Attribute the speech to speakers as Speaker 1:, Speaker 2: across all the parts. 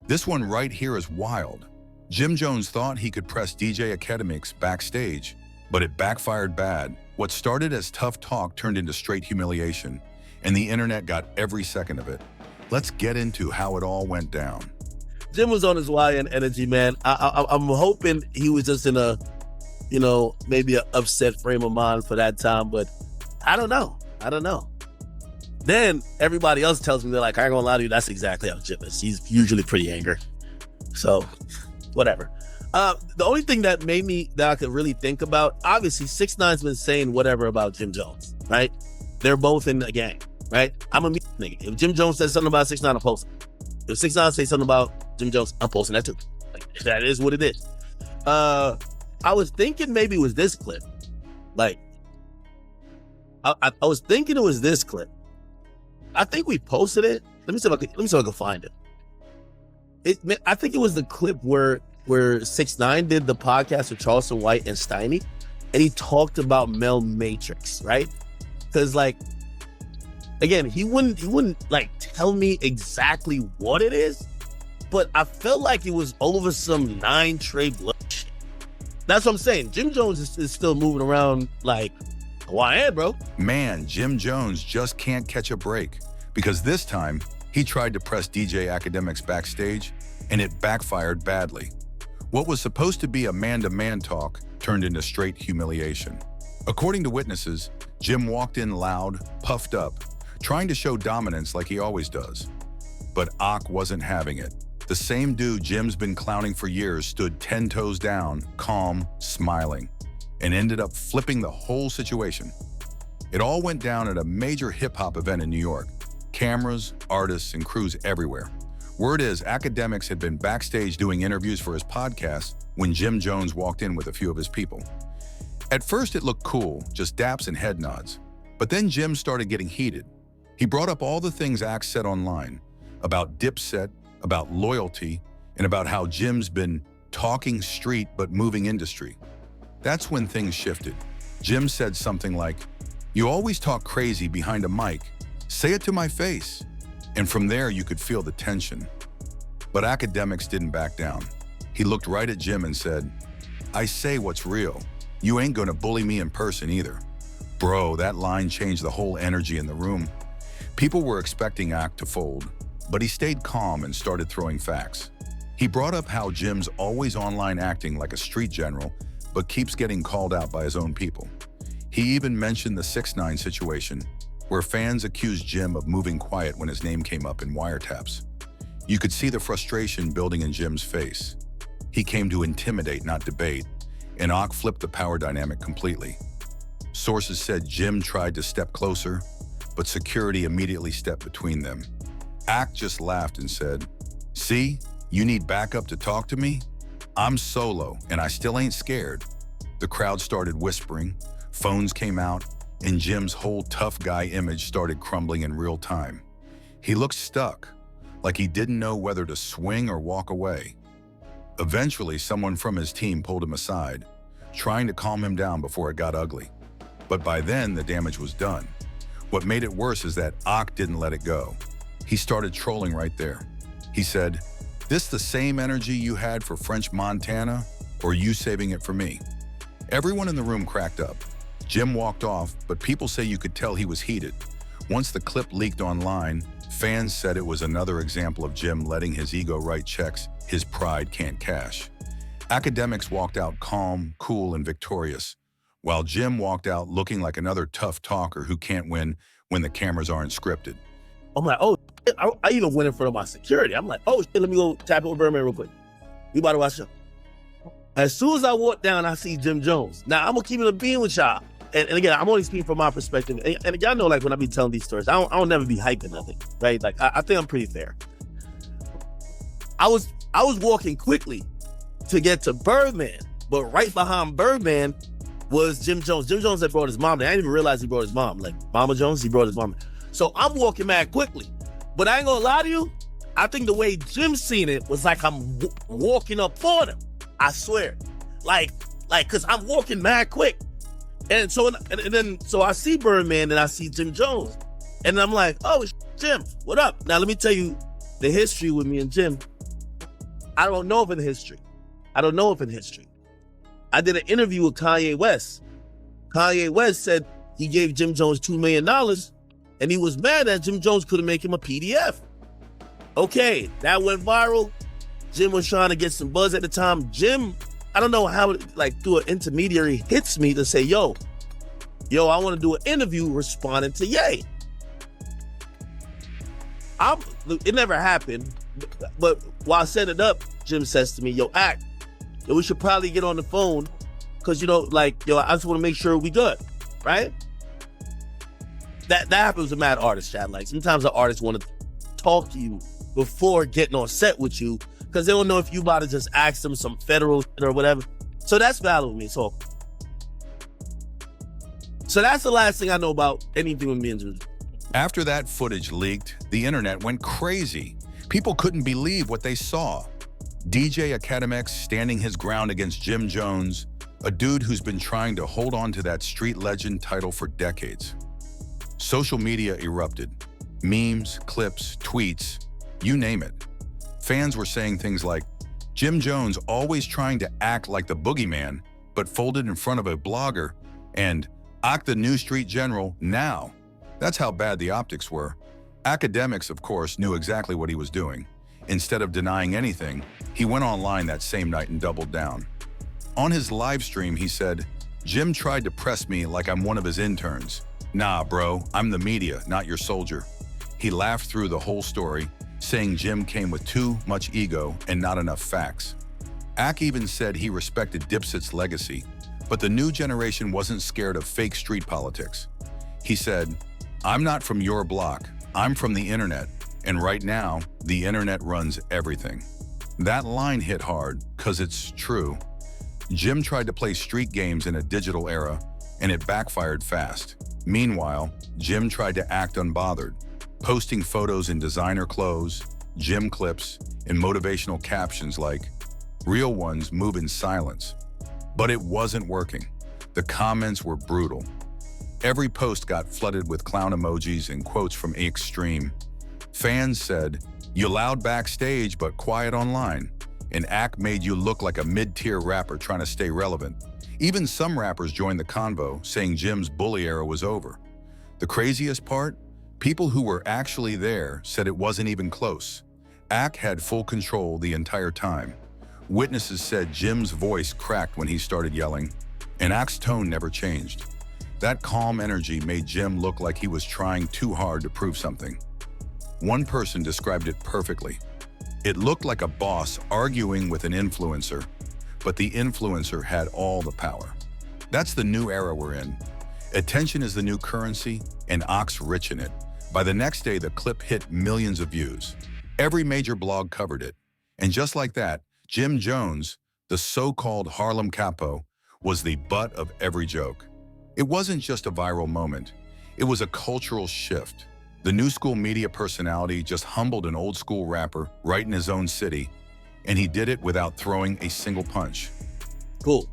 Speaker 1: This one right here is wild. Jim Jones thought he could press DJ Akademiks backstage, but it backfired bad. What started as tough talk turned into straight humiliation, and the internet got every second of it. Let's get into how it all went down.
Speaker 2: Jim was on his YN energy, man. I'm hoping he was just in a, maybe an upset frame of mind for that time, but I don't know. Then everybody else tells me, they're like, I ain't gonna lie to you, that's exactly how Jim is. He's usually pretty angry. So, whatever. The only thing that I could really think about, obviously 6ix9ine's been saying whatever about Jim Jones, right? They're both in the gang, right? I'm a nigga. If Jim Jones says something about 6ix9ine, I'm posting. If 6ix9ine says something about Jim Jones, I'm posting that too. Like, that is what it is. I was thinking maybe it was this clip. Like, I was thinking it was this clip. I think we posted it. Let me see if I can find it. I think it was the clip where 6ix9ine did the podcast with Charleston White and Steiny, and he talked about Mel Matrix, right? Because, like, again, he wouldn't like tell me exactly what it is, but I felt like it was over some 9 Trey blood shit. That's what I'm saying. Jim Jones is still moving around like YN, bro.
Speaker 1: Man, Jim Jones just can't catch a break, because this time he tried to press DJ Akademiks backstage, and it backfired badly. What was supposed to be a man-to-man talk turned into straight humiliation. According to witnesses, Jim walked in loud, puffed up, trying to show dominance like he always does. But Ak wasn't having it. The same dude Jim's been clowning for years stood 10 toes down, calm, smiling, and ended up flipping the whole situation. It all went down at a major hip-hop event in New York. Cameras, artists, and crews everywhere. Word is Akademiks had been backstage doing interviews for his podcast when Jim Jones walked in with a few of his people. At first it looked cool, just daps and head nods. But then Jim started getting heated. He brought up all the things Ak said online, about Dipset, about loyalty, and about how Jim's been talking street but moving industry. That's when things shifted. Jim said something like, "You always talk crazy behind a mic. Say it to my face." And from there, you could feel the tension. But Akademiks didn't back down. He looked right at Jim and said, "I say what's real. You ain't gonna bully me in person either." Bro, that line changed the whole energy in the room. People were expecting Ak to fold, but he stayed calm and started throwing facts. He brought up how Jim's always online acting like a street general, but keeps getting called out by his own people. He even mentioned the 6ix9ine situation, where fans accused Jim of moving quiet when his name came up in wiretaps. You could see the frustration building in Jim's face. He came to intimidate, not debate, and Ak flipped the power dynamic completely. Sources said Jim tried to step closer, but security immediately stepped between them. Ak just laughed and said, "See, you need backup to talk to me? I'm solo, and I still ain't scared." The crowd started whispering, phones came out, and Jim's whole tough guy image started crumbling in real time. He looked stuck, like he didn't know whether to swing or walk away. Eventually, someone from his team pulled him aside, trying to calm him down before it got ugly. But by then, the damage was done. What made it worse is that Ak didn't let it go. He started trolling right there. He said, "This the same energy you had for French Montana, or you saving it for me?" Everyone in the room cracked up. Jim walked off, but people say you could tell he was heated. Once the clip leaked online, fans said it was another example of Jim letting his ego write checks his pride can't cash. Akademiks walked out calm, cool, and victorious, while Jim walked out looking like another tough talker who can't win when the cameras aren't scripted.
Speaker 2: I'm like, oh, shit. I even went in front of my security. I'm like, oh, shit, let me go tap it with Birdman real quick. We about to watch the show. As soon as I walk down, I see Jim Jones. Now, I'm going to keep it a being with y'all. And again, I'm only speaking from my perspective. And y'all know, like, when I be telling these stories, I don't never be hyping nothing, right? Like, I think I'm pretty fair. I was walking quickly to get to Birdman, but right behind Birdman was Jim Jones. Jim Jones had brought his mom. I didn't even realize he brought his mom. Like, Mama Jones, he brought his mom. So I'm walking mad quickly. But I ain't gonna lie to you, I think the way Jim seen it was like I'm walking up on him. I swear. Like, cause I'm walking mad quick. And so I see Birdman and I see Jim Jones. And I'm like, oh, Jim, what up? Now let me tell you the history with me and Jim. I don't know if in history. I did an interview with Kanye West. Kanye West said he gave Jim Jones $2 million and he was mad that Jim Jones couldn't make him a PDF. Okay, that went viral. Jim was trying to get some buzz at the time. Jim, I don't know how, through an intermediary, hits me to say, yo, I want to do an interview responding to Ye. It never happened, but while setting it up, Jim says to me, yo, we should probably get on the phone because, I just want to make sure we good, right? That happens with mad artists, Chad. Like, sometimes the artists want to talk to you before getting on set with you because they don't know if you about to just ask them some federal shit or whatever. So that's valid with me. So that's the last thing I know about anything with me and Jim.
Speaker 1: After that footage leaked, the internet went crazy. People couldn't believe what they saw. DJ Akademiks standing his ground against Jim Jones, a dude who's been trying to hold on to that street legend title for decades. Social media erupted. Memes, clips, tweets, you name it. Fans were saying things like, Jim Jones always trying to act like the boogeyman, but folded in front of a blogger, and Ak the new street general now. That's how bad the optics were. Akademiks, of course, knew exactly what he was doing. Instead of denying anything, he went online that same night and doubled down. On his live stream, he said, Jim tried to press me like I'm one of his interns. Nah, bro, I'm the media, not your soldier. He laughed through the whole story, saying Jim came with too much ego and not enough facts. Ak even said he respected Dipset's legacy, but the new generation wasn't scared of fake street politics. He said, I'm not from your block, I'm from the internet, and right now, the internet runs everything. That line hit hard, cause it's true. Jim tried to play street games in a digital era, and it backfired fast. Meanwhile, Jim tried to act unbothered, posting photos in designer clothes, gym clips, and motivational captions like, real ones move in silence. But it wasn't working. The comments were brutal. Every post got flooded with clown emojis and quotes from Extreme. Fans said, you loud backstage but quiet online. And Ak made you look like a mid-tier rapper trying to stay relevant. Even some rappers joined the convo, saying Jim's bully era was over. The craziest part? People who were actually there said it wasn't even close. Ak had full control the entire time. Witnesses said Jim's voice cracked when he started yelling, and Ak's tone never changed. That calm energy made Jim look like he was trying too hard to prove something. One person described it perfectly. It looked like a boss arguing with an influencer, but the influencer had all the power. That's the new era we're in. Attention is the new currency, and Ak's rich in it. By the next day, the clip hit millions of views. Every major blog covered it. And just like that, Jim Jones, the so-called Harlem Capo, was the butt of every joke. It wasn't just a viral moment. It was a cultural shift. The new school media personality just humbled an old school rapper right in his own city, and he did it without throwing a single punch.
Speaker 2: Cool.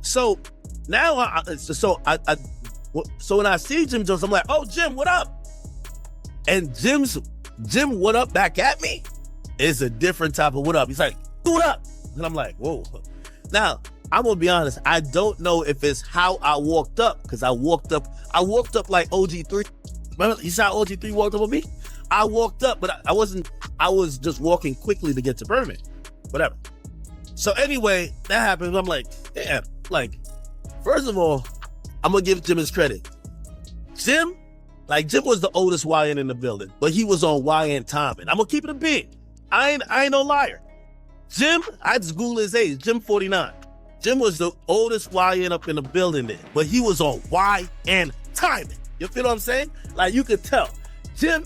Speaker 2: So now, so when I see Jim Jones, I'm like, oh, Jim, what up? And Jim, what up back at me is a different type of what up. He's like, what up? And I'm like, whoa. Now, I'm gonna be honest, I don't know if it's how I walked up, because I walked up like OG3. Remember, you saw OG3 walked up with me? I walked up, but I was just walking quickly to get to Berman. Whatever. So anyway, that happened. I'm like, damn, first of all, I'm gonna give Jim his credit. Jim was the oldest YN in the building, but he was on YN timing. I'm gonna keep it a beat. I ain't no liar. Jim, I just Googled his age, Jim 49. Jim was the oldest YN up in the building there, but he was on YN timing. You feel what I'm saying? Like, you could tell. Jim,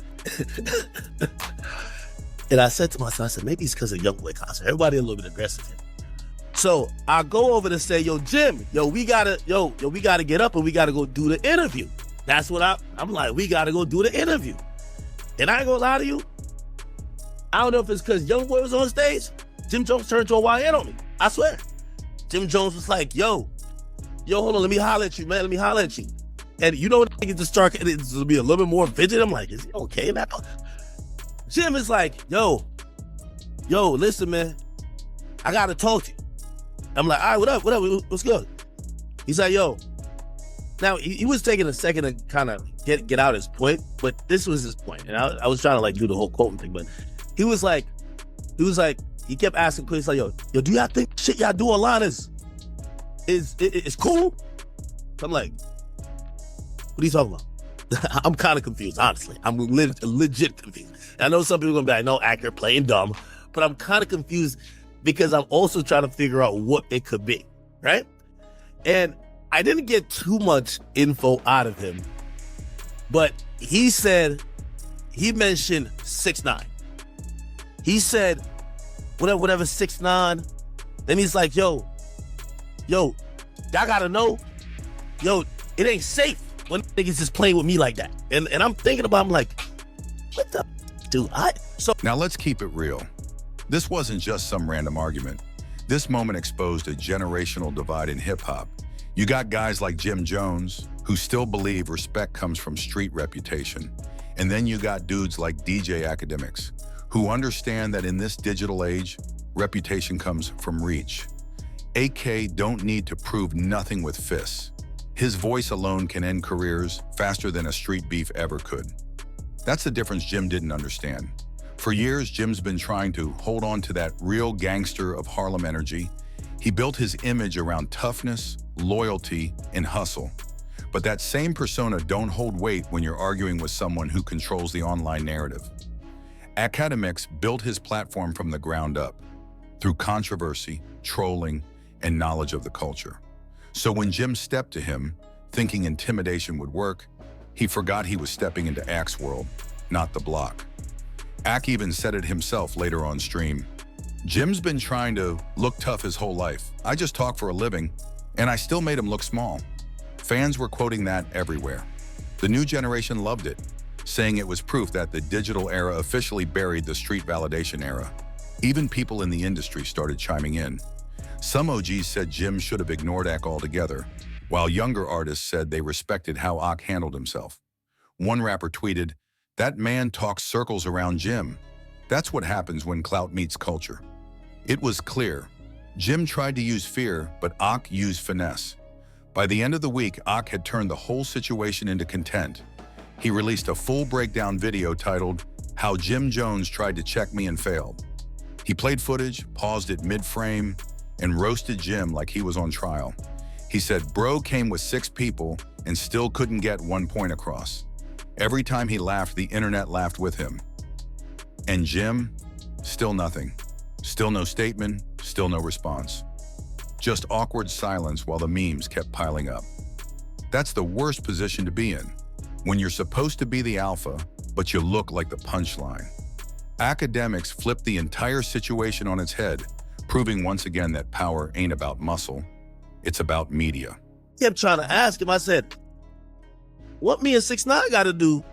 Speaker 2: and I said to myself, I said, maybe it's because of YoungBoy concert. Everybody a little bit aggressive here. So I go over to say, yo, Jim, we gotta get up and we gotta go do the interview. That's what I'm like, we gotta go do the interview. And I ain't gonna lie to you, I don't know if it's because YoungBoy was on stage. Jim Jones turned to a YN on me. I swear. Jim Jones was like, yo, hold on, let me holler at you, man. Let me holler at you. And you know what? It's just start, it's to be a little bit more vigilant. I'm like, is he okay now? Jim is like, yo, listen, man, I gotta talk to you. I'm like, all right, what up, what's good? He's like, yo. Now, he was taking a second to kind of get out his point, but this was his point. And I was trying to like do the whole quoting thing, but he he kept asking questions like, yo, do y'all think shit y'all do online is cool? So I'm like, what are you talking about? I'm kind of confused, honestly. I'm legit confused. And I know some people are going to be like, no, Accurate, playing dumb, but I'm kind of confused because I'm also trying to figure out what it could be, right? And I didn't get too much info out of him, but he mentioned 6ix9ine. He said, whatever 6ix9ine. Then he's like, yo, y'all gotta know, it ain't safe when niggas is playing with me like that. And I'm thinking about, I'm like, what the, dude?
Speaker 1: Now let's keep it real. This wasn't just some random argument. This moment exposed a generational divide in hip hop. You got guys like Jim Jones, who still believe respect comes from street reputation. And then you got dudes like DJ Akademiks, who understand that in this digital age, reputation comes from reach. AK don't need to prove nothing with fists. His voice alone can end careers faster than a street beef ever could. That's the difference Jim didn't understand. For years, Jim's been trying to hold on to that real gangster of Harlem energy. He built his image around toughness, loyalty, and hustle. But that same persona don't hold weight when you're arguing with someone who controls the online narrative. Akademiks built his platform from the ground up, through controversy, trolling, and knowledge of the culture. So when Jim stepped to him, thinking intimidation would work, he forgot he was stepping into Ak's world, not the block. Ak even said it himself later on stream. Jim's been trying to look tough his whole life. I just talk for a living, and I still made him look small. Fans were quoting that everywhere. The new generation loved it, saying it was proof that the digital era officially buried the street validation era. Even people in the industry started chiming in. Some OGs said Jim should have ignored Ak altogether, while younger artists said they respected how Ak handled himself. One rapper tweeted, "That man talks circles around Jim. That's what happens when clout meets culture." It was clear. Jim tried to use fear, but Ak used finesse. By the end of the week, Ak had turned the whole situation into content. He released a full breakdown video titled, "How Jim Jones Tried to Check Me and Failed." He played footage, paused it mid-frame, and roasted Jim like he was on trial. He said, "Bro came with 6 people and still couldn't get 1 point across. Every time he laughed, the internet laughed with him. And Jim, still nothing. Still no statement, still no response. Just awkward silence while the memes kept piling up." That's the worst position to be in, when you're supposed to be the alpha, but you look like the punchline. Akademiks flipped the entire situation on its head, proving once again that power ain't about muscle, it's about media.
Speaker 2: I kept trying to ask him, I said, what me and 6ix9ine got to do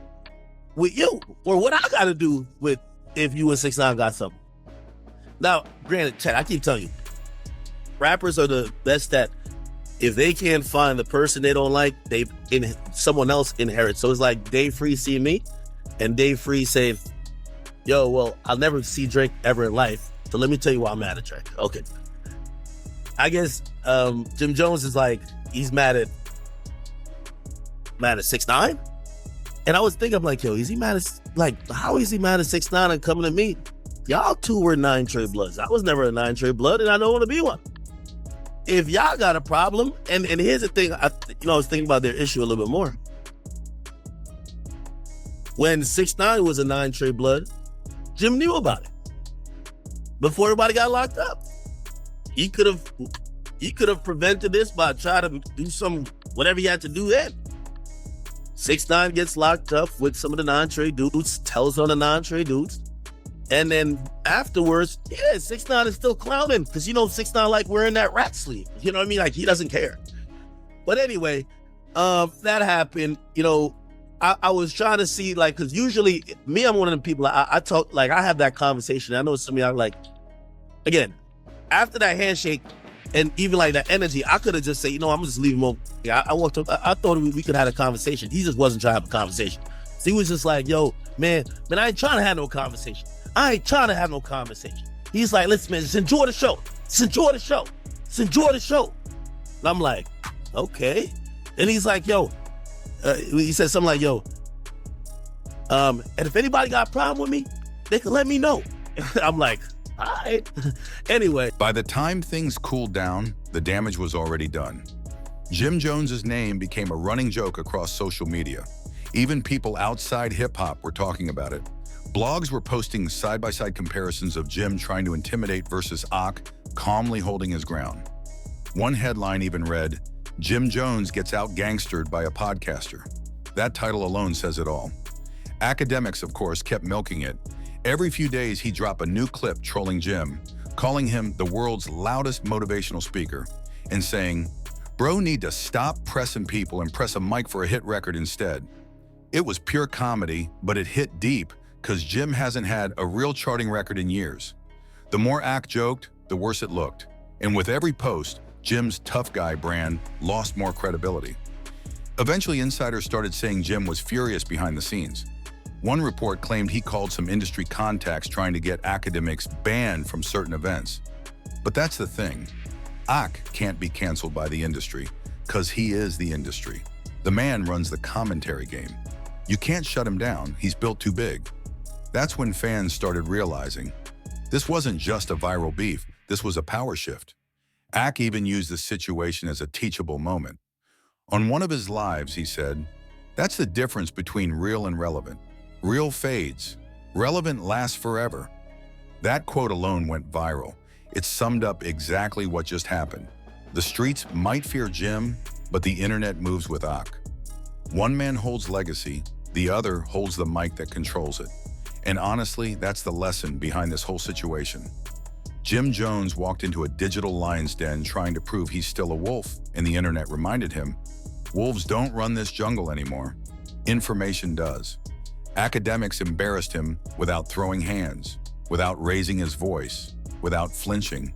Speaker 2: with you? Or what I got to do with if you and 6ix9ine got something? Now, granted, Chad, I keep telling you, rappers are the best at, if they can't find the person they don't like, someone else inherits. So it's like Dave Free see me, and Dave Free say, "Yo, well, I'll never see Drake ever in life, so let me tell you why I'm mad at Drake." Okay. I guess Jim Jones is like, he's mad at 6ix9ine? And I was thinking, I'm like, yo, is he mad at, like, how is he mad at 6ix9ine and coming to me? Y'all two were 9 Trey Bloods. I was never a 9 Trey Blood, and I don't want to be one. If y'all got a problem, and here's the thing, I was thinking about their issue a little bit more. When 6ix9ine was a 9 Trey Blood, Jim knew about it before everybody got locked up. He could have prevented this by trying to do whatever he had to do then. 6ix9ine gets locked up with some of the 9 Trey dudes, tells on the 9 Trey dudes. And then afterwards, 6ix9ine is still clowning because 6ix9ine like wearing that rat sleeve. You know what I mean? Like he doesn't care. But anyway, that happened. I was trying to see, like, because usually me, I'm one of them people, I talk, like, I have that conversation. I know some of y'all, like, again, after that handshake and even like that energy, I could have just said, I'm gonna just leave him alone. I walked up, I thought we could have had a conversation. He just wasn't trying to have a conversation. So he was just like, yo, Man, I ain't trying to have no conversation. He's like, listen, man, just enjoy the show. And I'm like, okay. And he's like, yo, he said something like, yo, and if anybody got a problem with me, they can let me know. I'm like, all right. Anyway.
Speaker 1: By the time things cooled down, the damage was already done. Jim Jones's name became a running joke across social media. Even people outside hip-hop were talking about it. Blogs were posting side-by-side comparisons of Jim trying to intimidate versus Ak calmly holding his ground. One headline even read, "Jim Jones gets out-gangstered by a podcaster." That title alone says it all. Akademiks, of course, kept milking it. Every few days, he'd drop a new clip trolling Jim, calling him the world's loudest motivational speaker, and saying, "Bro need to stop pressing people and press a mic for a hit record instead." It was pure comedy, but it hit deep because Jim hasn't had a real charting record in years. The more Ak joked, the worse it looked. And with every post, Jim's tough guy brand lost more credibility. Eventually, insiders started saying Jim was furious behind the scenes. One report claimed he called some industry contacts trying to get Akademiks banned from certain events. But that's the thing. Ak can't be canceled by the industry because he is the industry. The man runs the commentary game. You can't shut him down. He's built too big. That's when fans started realizing this wasn't just a viral beef. This was a power shift. Ak even used the situation as a teachable moment. On one of his lives, he said, "That's the difference between real and relevant. Real fades. Relevant lasts forever." That quote alone went viral. It summed up exactly what just happened. The streets might fear Jim, but the internet moves with Ak. One man holds legacy, the other holds the mic that controls it. And honestly, that's the lesson behind this whole situation. Jim Jones walked into a digital lion's den trying to prove he's still a wolf, and the internet reminded him, wolves don't run this jungle anymore. Information does. Akademiks embarrassed him without throwing hands, without raising his voice, without flinching.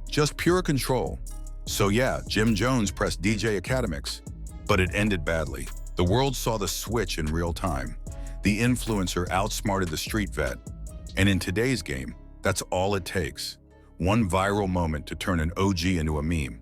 Speaker 1: Just pure control. So yeah, Jim Jones pressed DJ Akademiks, but it ended badly. The world saw the switch in real time. The influencer outsmarted the street vet. And in today's game, that's all it takes. One viral moment to turn an OG into a meme.